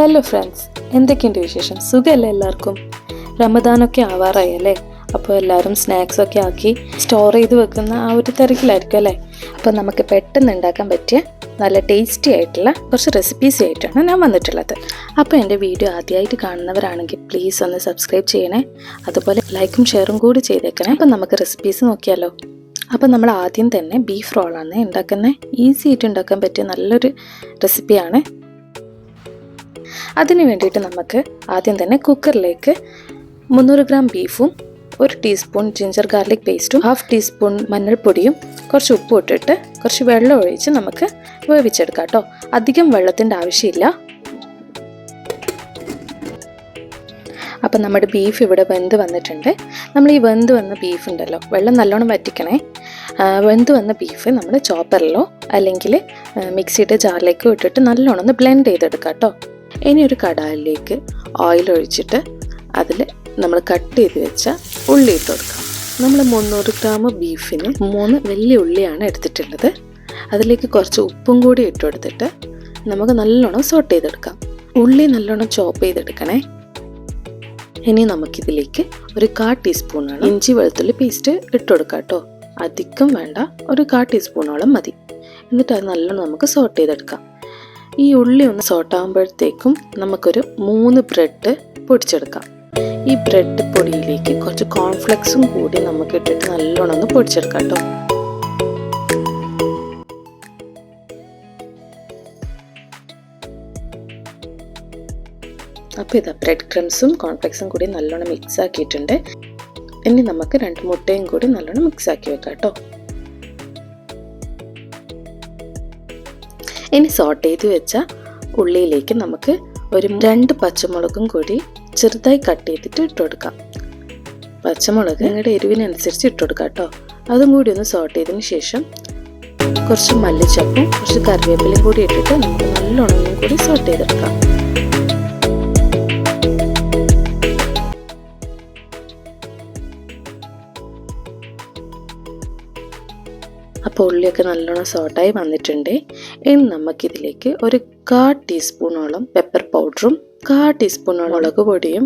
Hello friends, എന്തൊക്കെയുണ്ട് വിശേഷം? സുഖമല്ലേ എല്ലാവർക്കും? റമദാനൊക്കെ ആവാറായല്ലേ? അപ്പോൾ എല്ലാവരും സ്നാക്സൊക്കെ ആക്കി സ്റ്റോർ ചെയ്ത് വെക്കുന്ന ആ ഒരു തിരക്കിലായിരിക്കും അല്ലേ? അപ്പോൾ നമുക്ക് പെട്ടെന്ന് ഉണ്ടാക്കാൻ പറ്റിയ നല്ല ടേസ്റ്റി ആയിട്ടുള്ള കുറച്ച് റെസിപ്പീസ് ആയിട്ടാണ് ഞാൻ വന്നിട്ടുള്ളത്. അപ്പോൾ എൻ്റെ വീഡിയോ ആദ്യമായിട്ട് കാണുന്നവരാണെങ്കിൽ പ്ലീസ് ഒന്ന് സബ്സ്ക്രൈബ് ചെയ്യണേ, അതുപോലെ ലൈക്കും ഷെയറും കൂടി ചെയ്തേക്കണേ. അപ്പോൾ നമുക്ക് റെസിപ്പീസ് നോക്കിയാലോ. അപ്പോൾ നമ്മൾ ആദ്യം തന്നെ ബീഫ് റോളാണ് ഉണ്ടാക്കുന്നത്. ഈസി ആയിട്ട് ഉണ്ടാക്കാൻ പറ്റിയ നല്ലൊരു റെസിപ്പിയാണ്. അതിന് വേണ്ടിയിട്ട് നമുക്ക് ആദ്യം തന്നെ കുക്കറിലേക്ക് 300 ഗ്രാം ബീഫും 1 ടീസ്പൂൺ ജിഞ്ചർ ഗാർലിക് പേസ്റ്റും 1/2 ടീസ്പൂൺ മഞ്ഞൾപ്പൊടിയും കുറച്ച് ഉപ്പും ഇട്ടിട്ട് കുറച്ച് വെള്ളം ഒഴിച്ച് നമുക്ക് വേവിച്ചെടുക്കാം കേട്ടോ. അധികം വെള്ളത്തിൻ്റെ ആവശ്യമില്ല. അപ്പം നമ്മുടെ ബീഫ് ഇവിടെ വെന്ത് വന്നിട്ടുണ്ട്. നമ്മൾ ഈ വെന്ത് വന്ന ബീഫ് ഉണ്ടല്ലോ, വെള്ളം നല്ലോണം വറ്റിക്കണേ. വെന്ത് വന്ന ബീഫ് നമ്മൾ ചോപ്പറിലോ അല്ലെങ്കിൽ മിക്സിയുടെ ജാറിലേക്കോ ഇട്ടിട്ട് നല്ലോണം ഒന്ന് ബ്ലെൻഡ് ചെയ്തെടുക്കാം കേട്ടോ. ഇനി ഒരു കടായിലേക്ക് ഓയിൽ ഒഴിച്ചിട്ട് അതിൽ നമ്മൾ കട്ട് ചെയ്ത് വെച്ച ഉള്ളി ഇട്ട് കൊടുക്കാം. നമ്മൾ 300 ഗ്രാം ബീഫിന് 3 വലിയ ഉള്ളിയാണ് എടുത്തിട്ടുള്ളത്. അതിലേക്ക് കുറച്ച് ഉപ്പും കൂടി ഇട്ട് കൊടുത്തിട്ട് നമുക്ക് നല്ലോണം സോട്ട് ചെയ്തെടുക്കാം. ഉള്ളി നല്ലോണം ചോപ്പ് ചെയ്തെടുക്കണേ. ഇനി നമുക്കിതിലേക്ക് ഒരു 1/4 ടീസ്പൂണോളം ഇഞ്ചി വെളുത്തുള്ളി പേസ്റ്റ് ഇട്ട് കൊടുക്കാം കേട്ടോ. അധികം വേണ്ട, ഒരു 1/4 ടീസ്പൂണോളം മതി. എന്നിട്ട് അത് നല്ലോണം നമുക്ക് സോട്ട് ചെയ്തെടുക്കാം. ഈ ഉള്ളി ഒന്ന് സോട്ടാകുമ്പോഴത്തേക്കും നമുക്കൊരു 3 ബ്രെഡ് പൊടിച്ചെടുക്കാം. ഈ ബ്രെഡ് പൊടിയിലേക്ക് കുറച്ച് കോൺഫ്ലെക്സും കൂടി നമുക്ക് ഇട്ടിട്ട് നല്ലോണം ഒന്ന് പൊടിച്ചെടുക്കാം കേട്ടോ. അപ്പോൾ ഇതാ ബ്രെഡ് ക്രംസും കോൺഫ്ലെക്സും കൂടി നല്ലോണം മിക്സ് ആക്കിയിട്ടുണ്ട്. ഇനി നമുക്ക് 2 മുട്ടയും കൂടി നല്ലോണം മിക്സ് ആക്കി വെക്കാം കേട്ടോ. ഇനി സോട്ട് ചെയ്ത് വെച്ച ഉള്ളിയിലേക്ക് നമുക്ക് ഒരു 2 പച്ചമുളകും കൂടി ചെറുതായി കട്ട് ചെയ്തിട്ട് ഇട്ട് കൊടുക്കാം. പച്ചമുളക് നിങ്ങളുടെ എരിവിനനുസരിച്ച് ഇട്ട് കൊടുക്കാം കേട്ടോ. അതും കൂടി ഒന്ന് സോട്ട് ചെയ്തതിന് ശേഷം കുറച്ച് മല്ലിച്ചപ്പും കുറച്ച് കറിവേപ്പിലയും കൂടി ഇട്ടിട്ട് നമുക്ക് നല്ലോണം ഒന്നും കൂടി സോട്ട് ചെയ്തെടുക്കാം. അപ്പോൾ ഉള്ളിയൊക്കെ നല്ലോണം സോട്ടായി വന്നിട്ടുണ്ട്. ഇനി നമുക്കിതിലേക്ക് ഒരു 1/4 ടീസ്പൂണോളം പെപ്പർ പൗഡറും 1/4 ടീസ്പൂണോളം മുളക് പൊടിയും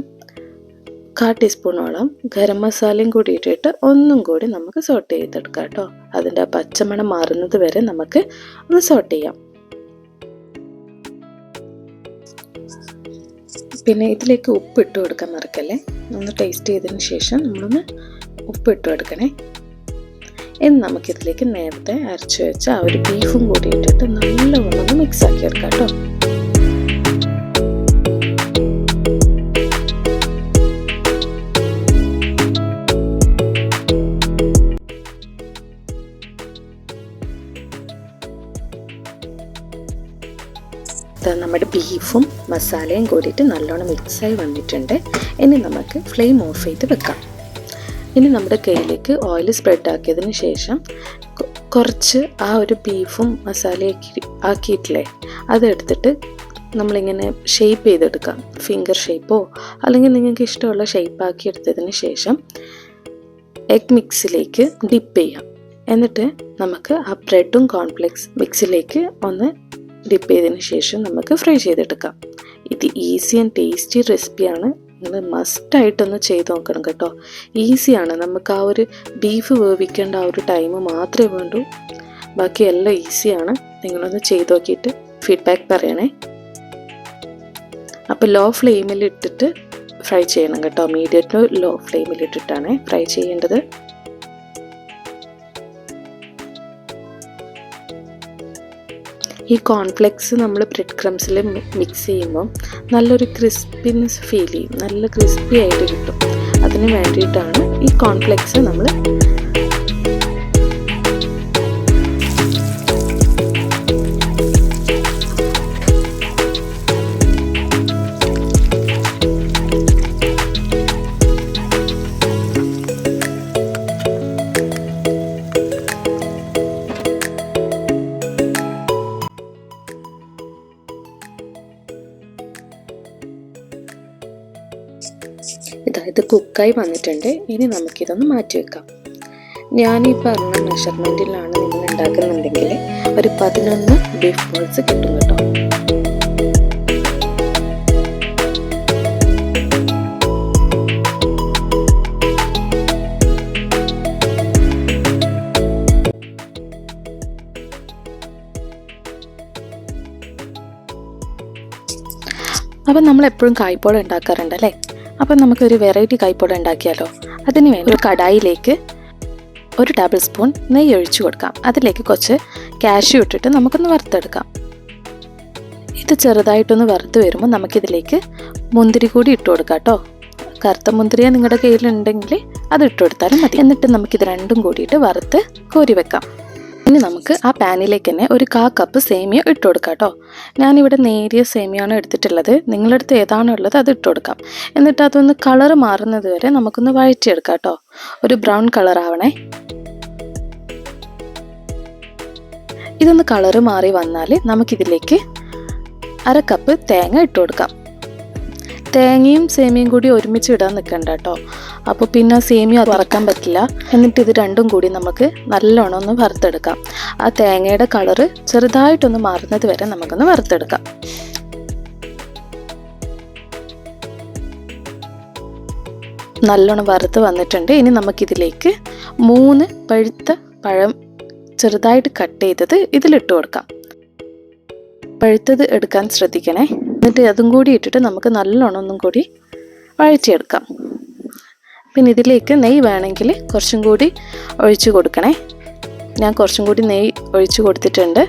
1/4 ടീസ്പൂണോളം ഗരം മസാലയും കൂടി ഇട്ടിട്ട് ഒന്നും കൂടി നമുക്ക് സോട്ട് ചെയ്തെടുക്കാം കേട്ടോ. അതിൻ്റെ ആ പച്ചമണം മാറുന്നത് വരെ നമുക്ക് ഒന്ന് സോട്ട് ചെയ്യാം. പിന്നെ ഇതിലേക്ക് ഉപ്പ് ഇട്ട് കൊടുക്കാൻ മറക്കല്ലേ. ഒന്ന് ടേസ്റ്റ് ചെയ്തതിന് ശേഷം നമ്മളൊന്ന് ഉപ്പ് ഇട്ട് കൊടുക്കണേ. ഇനി നമുക്കിതിലേക്ക് നേരത്തെ അരച്ചു വെച്ച ആ ഒരു ബീഫും കൂടി ഇട്ടിട്ട് നല്ലവണ്ണം ഒന്ന് മിക്സ് ആക്കി എടുക്കാം കേട്ടോ. നമ്മുടെ ബീഫും മസാലയും കൂടിയിട്ട് നല്ലോണം മിക്സായി വന്നിട്ടുണ്ട്. ഇനി നമുക്ക് ഫ്ലെയിം ഓഫ് ചെയ്ത് വെക്കാം. ഇനി നമ്മുടെ കയ്യിലേക്ക് ഓയിൽ സ്പ്രെഡ് ആക്കിയതിന് ശേഷം കുറച്ച് ആ ഒരു ബീഫും മസാലയൊക്കെ ആക്കിയിട്ടില്ലേ, അതെടുത്തിട്ട് നമ്മളിങ്ങനെ ഷേപ്പ് ചെയ്തെടുക്കാം. ഫിംഗർ ഷേപ്പോ അല്ലെങ്കിൽ നിങ്ങൾക്ക് ഇഷ്ടമുള്ള ഷേപ്പ് ആക്കി എടുത്തതിന് ശേഷം എഗ് മിക്സിലേക്ക് ഡിപ്പ് ചെയ്യാം. എന്നിട്ട് നമുക്ക് ആ ബ്രെഡും കോൺഫ്ലെക്സ് മിക്സിലേക്ക് ഒന്ന് ഡിപ്പ് ചെയ്തതിന് ശേഷം നമുക്ക് ഫ്രൈ ചെയ്തെടുക്കാം. ഇത് ഈസി ആൻഡ് ടേസ്റ്റി റെസിപ്പിയാണ്. നിങ്ങൾ മസ്റ്റായിട്ടൊന്ന് ചെയ്ത് നോക്കണം കേട്ടോ. ഈസിയാണ്. നമുക്ക് ആ ഒരു ബീഫ് വേവിക്കേണ്ട ആ ഒരു ടൈം മാത്രമേ വേണ്ടൂ. ബാക്കിയെല്ലാം ഈസിയാണ്. നിങ്ങളൊന്ന് ചെയ്ത് നോക്കിയിട്ട് ഫീഡ്ബാക്ക് പറയണേ. അപ്പോൾ ലോ ഫ്ലെയിമിൽ ഇട്ടിട്ട് ഫ്രൈ ചെയ്യണം കേട്ടോ. മീഡിയം ടു ലോ ഫ്ലെയിമിൽ ഇട്ടിട്ടാണ് ഫ്രൈ ചെയ്യേണ്ടത്. ഈ കോൺഫ്ലെക്സ് നമ്മൾ ബ്രെഡ് ക്രംസിൽ മിക്സ് ചെയ്യുമ്പോൾ നല്ലൊരു ക്രിസ്പിനെസ് ഫീൽ ചെയ്യും. നല്ല ക്രിസ്പി ആയിട്ട് കിട്ടും. അതിന് വേണ്ടിയിട്ടാണ് ഈ കോൺഫ്ലെക്സ് നമ്മൾ ഇത് കുക്കായി വന്നിട്ടുണ്ട്. ഇനി നമുക്കിതൊന്ന് മാറ്റി വെക്കാം. ഞാനീ പറഞ്ഞ മെഷർമെൻറ്റിലാണ് നിങ്ങൾ ഉണ്ടാക്കുന്നുണ്ടെങ്കിൽ ഒരു 11 ബീഫ് ബോൾസ് കിട്ടും കേട്ടോ. അപ്പം നമ്മളെപ്പോഴും കായ്പോള ഉണ്ടാക്കാറുണ്ടല്ലേ. അപ്പം നമുക്കൊരു വെറൈറ്റി കായ്പോള ഉണ്ടാക്കിയാലോ. അതിന് വേണ്ടി ഒരു കടായിലേക്ക് 1 ടേബിൾ സ്പൂൺ നെയ്യ് ഒഴിച്ചു കൊടുക്കാം. അതിലേക്ക് കുറച്ച് കാഷ്യൂ ഇട്ടിട്ട് നമുക്കൊന്ന് വറുത്തെടുക്കാം. ഇത് ചെറുതായിട്ടൊന്ന് വറുത്ത് വരുമ്പോൾ നമുക്കിതിലേക്ക് മുന്തിരി കൂടി ഇട്ട് കൊടുക്കാം കേട്ടോ. കറുത്ത മുന്തിരിയ നിങ്ങളുടെ കയ്യിലുണ്ടെങ്കിൽ അത് ഇട്ട് കൊടുത്താലും മതി. എന്നിട്ട് നമുക്കിത് രണ്ടും കൂടിയിട്ട് വറുത്ത് കോരി വെക്കാം. ഇനി നമുക്ക് ആ പാനിലേക്ക് തന്നെ ഒരു 1/4 കപ്പ് സേമിയ ഇട്ട് കൊടുക്കാം കേട്ടോ. ഞാനിവിടെ നേരിയ സേമിയാണ് എടുത്തിട്ടുള്ളത്. നിങ്ങളുടെ അടുത്ത് ഏതാണോ ഉള്ളത് അത് ഇട്ട് കൊടുക്കാം. എന്നിട്ട് അതൊന്ന് കളറ് മാറുന്നത് വരെ നമുക്കൊന്ന് വഴറ്റിയെടുക്കാം കേട്ടോ. ഒരു ബ്രൗൺ കളർ ആവണേ. ഇതൊന്ന് കളറ് മാറി വന്നാൽ നമുക്കിതിലേക്ക് 1/2 കപ്പ് തേങ്ങ ഇട്ട് കൊടുക്കാം. തേങ്ങയും സേമിയയും കൂടി ഒരുമിച്ച് ഇടാൻ നിൽക്കണ്ട കേട്ടോ. അപ്പോൾ പിന്നെ സേമിയ വറക്കാൻ പറ്റില്ല. എന്നിട്ട് ഇത് രണ്ടും കൂടി നമുക്ക് നല്ലോണം ഒന്ന് വറുത്തെടുക്കാം. ആ തേങ്ങയുടെ കളറ് ചെറുതായിട്ടൊന്ന് മാറുന്നത് വരെ നമുക്കൊന്ന് വറുത്തെടുക്കാം. നല്ലോണം വറുത്ത് വന്നിട്ടുണ്ട്. ഇനി നമുക്കിതിലേക്ക് 3 പഴുത്ത പഴം ചെറുതായിട്ട് കട്ട് ചെയ്തത് ഇതിലിട്ട് കൊടുക്കാം. പഴുത്തത് എടുക്കാൻ ശ്രദ്ധിക്കണേ. എന്നിട്ട് അതും കൂടി ഇട്ടിട്ട് നമുക്ക് നല്ലോണം ഒന്നും കൂടി വഴറ്റിയെടുക്കാം. പിന്നെ ഇതിലേക്ക് നെയ്യ് വേണമെങ്കിൽ കുറച്ചും കൂടി ഒഴിച്ചു കൊടുക്കണേ. ഞാൻ കുറച്ചും കൂടി നെയ്യ് ഒഴിച്ചു കൊടുത്തിട്ടുണ്ട്.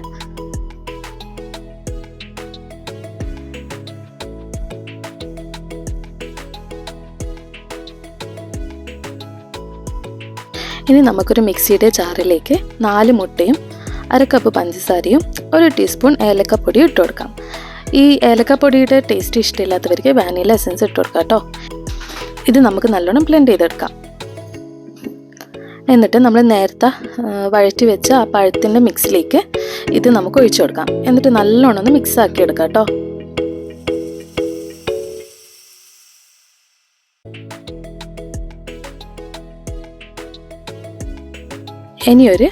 ഇനി നമുക്കൊരു മിക്സിയുടെ ജാറിലേക്ക് 4 മുട്ടയും 1/2 കപ്പ് പഞ്ചസാരയും 1 ടീസ്പൂൺ ഏലക്കപ്പൊടി ഇട്ട് കൊടുക്കാം. ഈ ഏലക്കപ്പൊടിയുടെ ടേസ്റ്റ് ഇഷ്ടമില്ലാത്തവർക്ക് വാനില എസൻസ് ഇട്ട് കൊടുക്കാം കേട്ടോ. ഇത് നമുക്ക് നല്ലോണം ബ്ലെൻഡ് ചെയ്തെടുക്കാം. എന്നിട്ട് നമ്മൾ നേരത്തെ വഴറ്റി വെച്ച ആ പഴത്തിൻ്റെ മിക്സിലേക്ക് ഇത് നമുക്ക് ഒഴിച്ചു കൊടുക്കാം. എന്നിട്ട് നല്ലോണം ഒന്ന് മിക്സ് ആക്കി എടുക്കാം കേട്ടോ. ഇനിയൊരു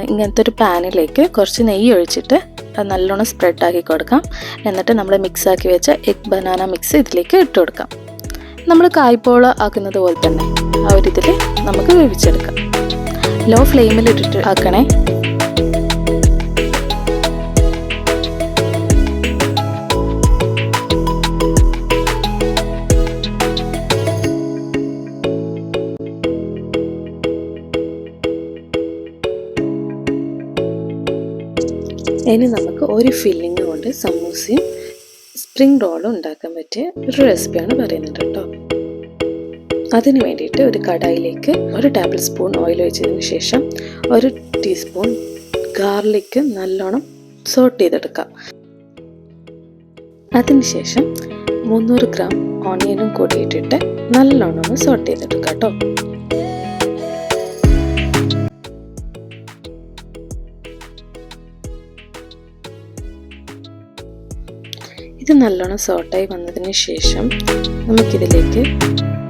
ഇങ്ങനത്തെ ഒരു പാനിലേക്ക് കുറച്ച് നെയ്യ് ഒഴിച്ചിട്ട് അത് നല്ലോണം സ്പ്രെഡാക്കി കൊടുക്കാം. എന്നിട്ട് നമ്മൾ മിക്സാക്കി വെച്ച എഗ് ബനാന മിക്സ് ഇതിലേക്ക് ഇട്ട് കൊടുക്കാം. നമ്മൾ കായ്പോള ആക്കുന്നത് പോലെ തന്നെ ആ ഒരു ഇതിൽ നമുക്ക് വേവിച്ചെടുക്കാം. ലോ ഫ്ലെയിമിൽ ഇട്ടിട്ട് ആക്കണേ. ഇനി നമുക്ക് ഒരു ഫില്ലിങ് കൊണ്ട് സമൂസയും സ്പ്രിംഗ് റോളും ഉണ്ടാക്കാൻ പറ്റിയ ഒരു റെസിപ്പിയാണ് പറയുന്നത് കേട്ടോ. അതിന് വേണ്ടിയിട്ട് ഒരു കടായിലേക്ക് 1 ടേബിൾ സ്പൂൺ ഓയിൽ ഒഴിച്ചതിന് ശേഷം 1 ടീസ്പൂൺ ഗാർലിക്ക് നല്ലോണം സോട്ട് ചെയ്തെടുക്കാം. അതിനുശേഷം 300 ഗ്രാം ഓണിയനും കൂടി ഇട്ടിട്ട് നല്ലോണം ഒന്ന് സോട്ട് ചെയ്തെടുക്കാം കേട്ടോ. ഇത് നല്ലോണം സോട്ടായി വന്നതിന് ശേഷം നമുക്കിതിലേക്ക്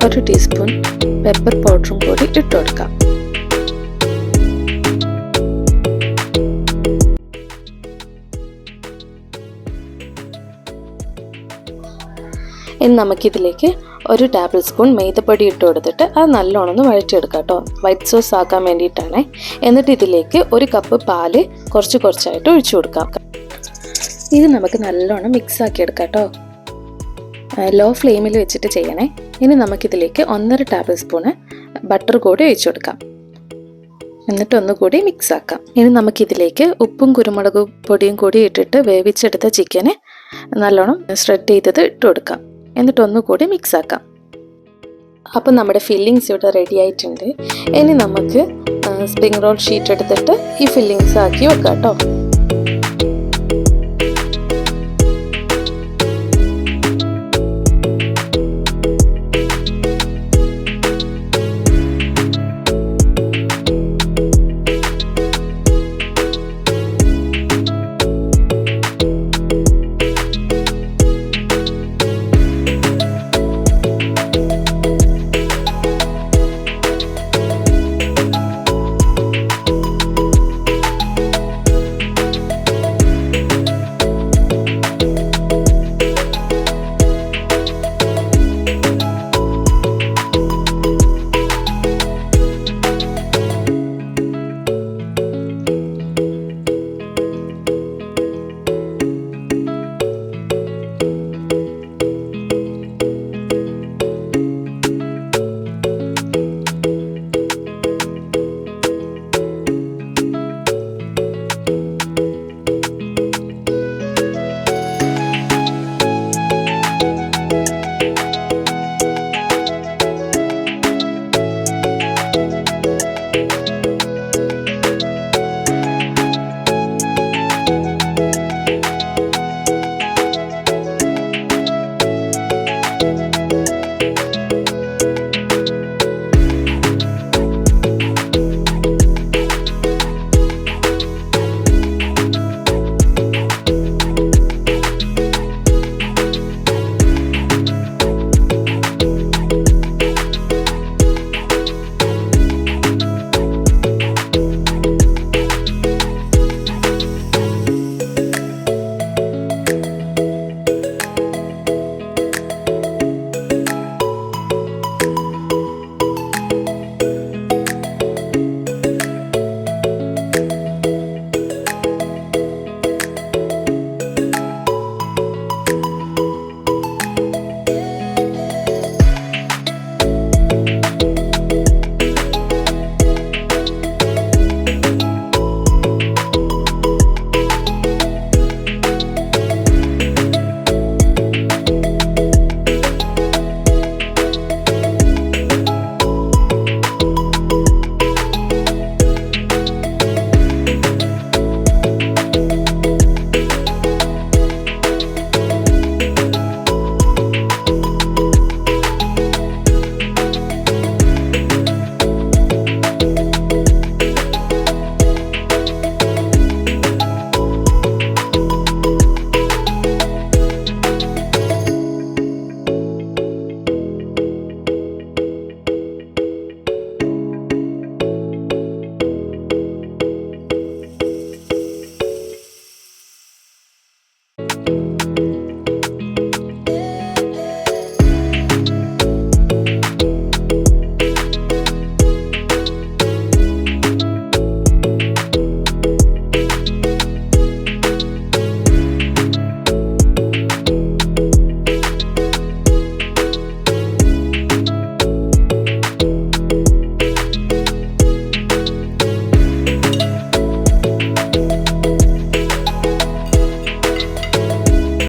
1 ടീസ്പൂൺ പെപ്പർ പൗഡറും കൂടി ഇട്ട് കൊടുക്കാം. ഇനി നമുക്കിതിലേക്ക് 1 ടേബിൾ സ്പൂൺ മൈദപ്പൊടി ഇട്ട് കൊടുത്തിട്ട് അത് നല്ലോണം ഒന്ന് വഴറ്റിയെടുക്കാം കേട്ടോ. വൈറ്റ് സോസ് ആക്കാൻ വേണ്ടിയിട്ടാണ്. എന്നിട്ട് ഇതിലേക്ക് 1 കപ്പ് പാല് കുറച്ചായിട്ട് ഒഴിച്ചു കൊടുക്കാം. ഇത് നമുക്ക് നല്ലോണം മിക്സ് ആക്കി എടുക്കാം കേട്ടോ. ലോ ഫ്ലെയിമിൽ വെച്ചിട്ട് ചെയ്യണേ. ഇനി നമുക്കിതിലേക്ക് 1.5 ടേബിൾ സ്പൂണ് ബട്ടർ കൂടി ഒഴിച്ചു കൊടുക്കാം. എന്നിട്ട് ഒന്നുകൂടി മിക്സ് ആക്കാം. ഇനി നമുക്കിതിലേക്ക് ഉപ്പും കുരുമുളക് പൊടിയും കൂടി ഇട്ടിട്ട് വേവിച്ചെടുത്ത ചിക്കന് നല്ലോണം സ്പ്രെഡ് ചെയ്തത് ഇട്ട് കൊടുക്കാം. എന്നിട്ട് ഒന്നുകൂടി മിക്സ് ആക്കാം. അപ്പം നമ്മുടെ ഫില്ലിങ്സ് ഇവിടെ റെഡി ആയിട്ടുണ്ട്. ഇനി നമുക്ക് സ്പ്രിംഗ് റോൾ ഷീറ്റ് എടുത്തിട്ട് ഈ ഫില്ലിങ്സ് ആക്കി വെക്കാം കേട്ടോ.